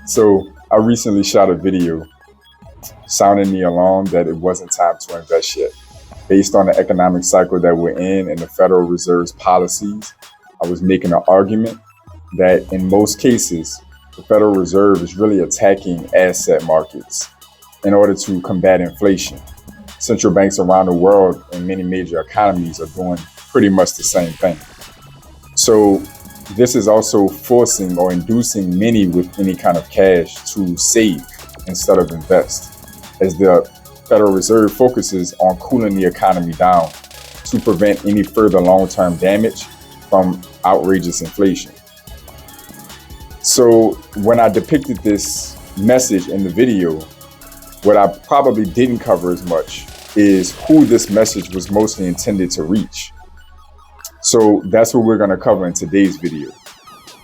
So I recently shot a video sounding the alarm that it wasn't time to invest yet. Based on the economic cycle that we're in and the Federal Reserve's policies, I was making an argument that in most cases, the Federal Reserve is really attacking asset markets in order to combat inflation. Central banks around the world and many major economies are doing pretty much the same thing. So this is also forcing or inducing many with any kind of cash to save instead of invest, as the Federal Reserve focuses on cooling the economy down to prevent any further long-term damage from outrageous inflation. So when I depicted this message in the video, what I probably didn't cover as much is who this message was mostly intended to reach. So that's what we're going to cover in today's video.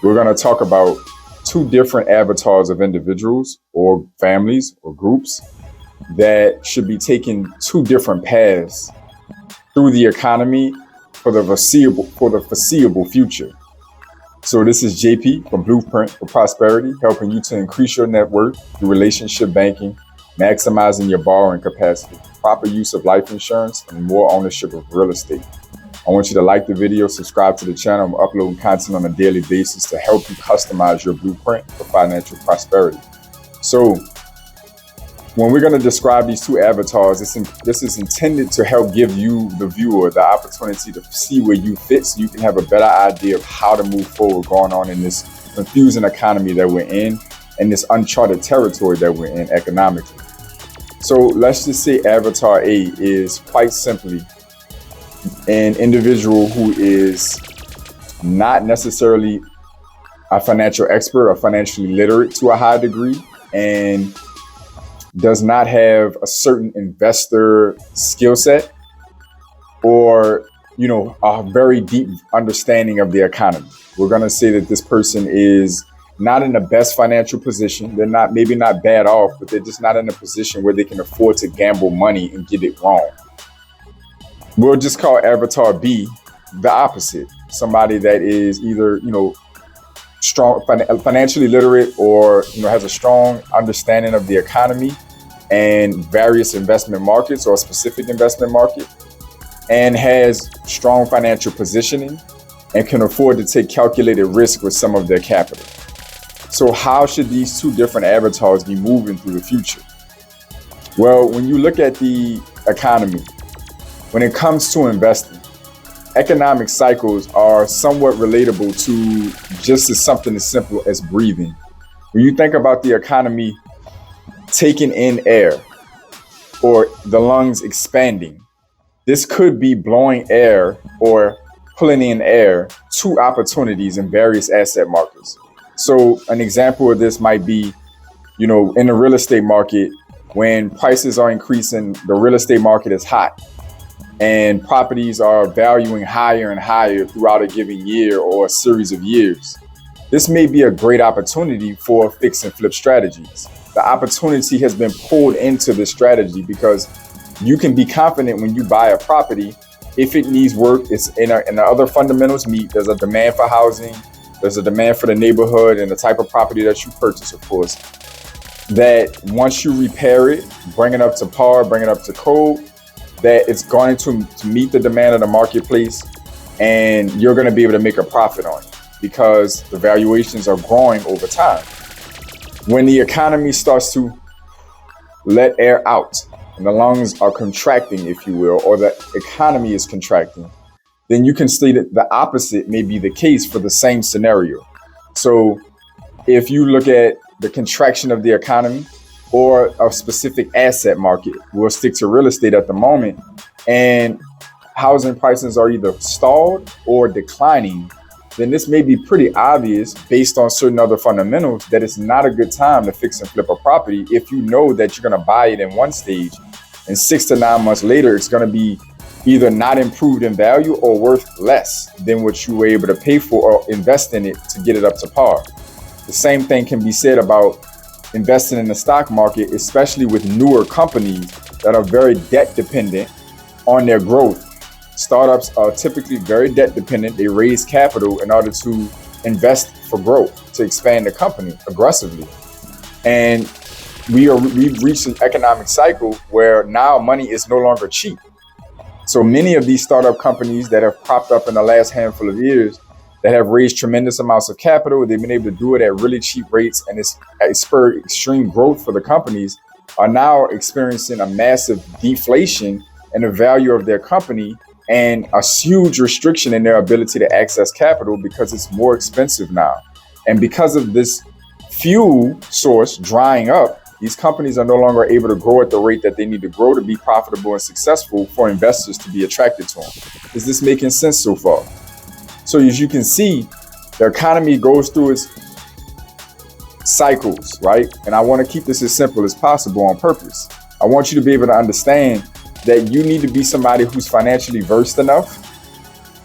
We're going to talk about two different avatars of individuals or families or groups that should be taking two different paths through the economy for the foreseeable future. So this is JP from Blueprint for Prosperity, helping you to increase your net worth through relationship banking, maximizing your borrowing capacity, proper use of life insurance, and more ownership of real estate. I want you to like the video, subscribe to the channel. I'm uploading content on a daily basis to help you customize your blueprint for financial prosperity. So when we're going to describe these two avatars, this is intended to help give you, the viewer, the opportunity to see where you fit so you can have a better idea of how to move forward going on in this confusing economy that we're in and this uncharted territory that we're in economically. So let's just say Avatar A is quite simply an individual who is not necessarily a financial expert or financially literate to a high degree and does not have a certain investor skill set or, a very deep understanding of the economy. We're going to say that this person is not in the best financial position. They're maybe not bad off, but they're just not in a position where they can afford to gamble money and get it wrong. We'll just call Avatar B the opposite. Somebody that is either, strong, financially literate or, has a strong understanding of the economy and various investment markets or a specific investment market, and has strong financial positioning and can afford to take calculated risk with some of their capital. So how should these two different avatars be moving through the future? Well, when you look at the economy, when it comes to investing, economic cycles are somewhat relatable to just something as simple as breathing. When you think about the economy taking in air or the lungs expanding, this could be blowing air or pulling in air to opportunities in various asset markets. So an example of this might be, in the real estate market, when prices are increasing, the real estate market is hot and properties are valuing higher and higher throughout a given year or a series of years. This may be a great opportunity for fix and flip strategies. The opportunity has been pulled into this strategy because you can be confident when you buy a property, if it needs work, it's and the other fundamentals meet. There's a demand for housing, there's a demand for the neighborhood and the type of property that you purchase, of course, that once you repair it, bring it up to par, bring it up to code, that it's going to meet the demand of the marketplace and you're going to be able to make a profit on it because the valuations are growing over time. When the economy starts to let air out and the lungs are contracting, if you will, or the economy is contracting, then you can state that the opposite may be the case for the same scenario. So if you look at the contraction of the economy or a specific asset market, we'll stick to real estate at the moment, and housing prices are either stalled or declining, then this may be pretty obvious based on certain other fundamentals that it's not a good time to fix and flip a property if you know that you're going to buy it in one stage and 6 to 9 months later it's going to be either not improved in value or worth less than what you were able to pay for or invest in it to get it up to par. The same thing can be said about investing in the stock market, especially with newer companies that are very debt dependent on their growth. Startups are typically very debt dependent. They raise capital in order to invest for growth, to expand the company aggressively. And we've reached an economic cycle where now money is no longer cheap. So many of these startup companies that have popped up in the last handful of years that have raised tremendous amounts of capital, they've been able to do it at really cheap rates, and it's spurred extreme growth for the companies, are now experiencing a massive deflation in the value of their company and a huge restriction in their ability to access capital because it's more expensive now. And because of this fuel source drying up, these companies are no longer able to grow at the rate that they need to grow to be profitable and successful for investors to be attracted to them. Is this making sense so far? So as you can see, the economy goes through its cycles, right? And I want to keep this as simple as possible on purpose. I want you to be able to understand that you need to be somebody who's financially versed enough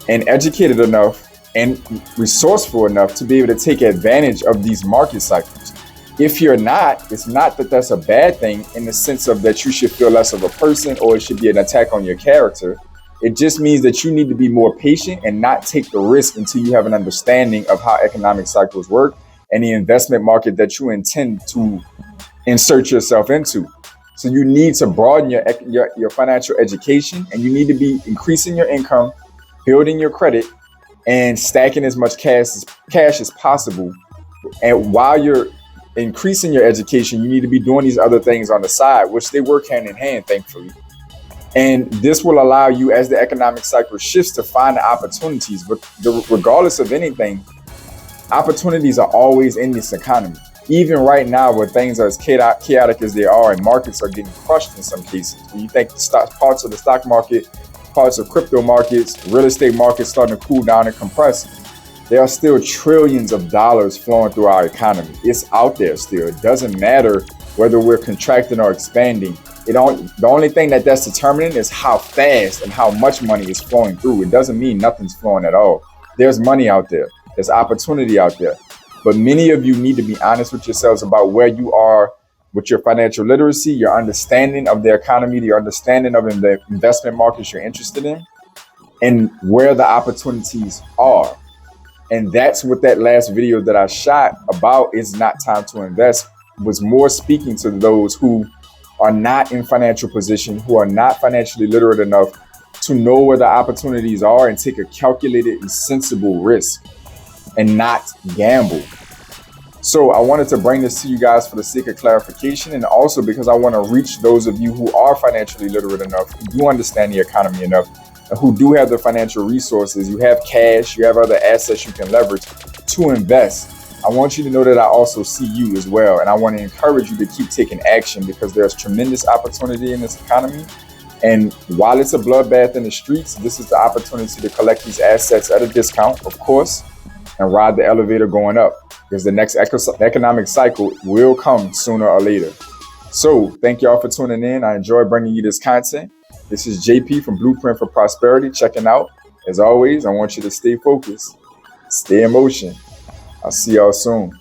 and educated enough and resourceful enough to be able to take advantage of these market cycles. If you're not, it's not that that's a bad thing in the sense of that you should feel less of a person or it should be an attack on your character. It just means that you need to be more patient and not take the risk until you have an understanding of how economic cycles work and the investment market that you intend to insert yourself into. So you need to broaden your financial education, and you need to be increasing your income, building your credit, and stacking as much cash as possible. And while you're increasing your education, you need to be doing these other things on the side, which they work hand in hand, thankfully. And this will allow you, as the economic cycle shifts, to find the opportunities. But regardless of anything, opportunities are always in this economy. Even right now, where things are as chaotic as they are and markets are getting crushed in some cases, when you think parts of the stock market, parts of crypto markets, real estate markets starting to cool down and compress, there are still trillions of dollars flowing through our economy. It's out there still. It doesn't matter whether we're contracting or expanding. The only thing that's determining is how fast and how much money is flowing through. It doesn't mean nothing's flowing at all. There's money out there. There's opportunity out there. But many of you need to be honest with yourselves about where you are with your financial literacy, your understanding of the economy, your understanding of the investment markets you're interested in, and where the opportunities are. And that's what that last video that I shot about, It's Not Time to Invest, was more speaking to those who are not in financial position, who are not financially literate enough to know where the opportunities are and take a calculated and sensible risk and not gamble. So I wanted to bring this to you guys for the sake of clarification, and also because I want to reach those of you who are financially literate enough, who do understand the economy enough, and who do have the financial resources. You have cash, you have other assets you can leverage to invest. I want you to know that I also see you as well, and I want to encourage you to keep taking action because there's tremendous opportunity in this economy. And while it's a bloodbath in the streets, this is the opportunity to collect these assets at a discount, of course, and ride the elevator going up, because the next economic cycle will come sooner or later. So thank y'all for tuning in. I enjoy bringing you this content. This is JP from Blueprint for Prosperity checking out. As always, I want you to stay focused, stay in motion. I'll see y'all soon.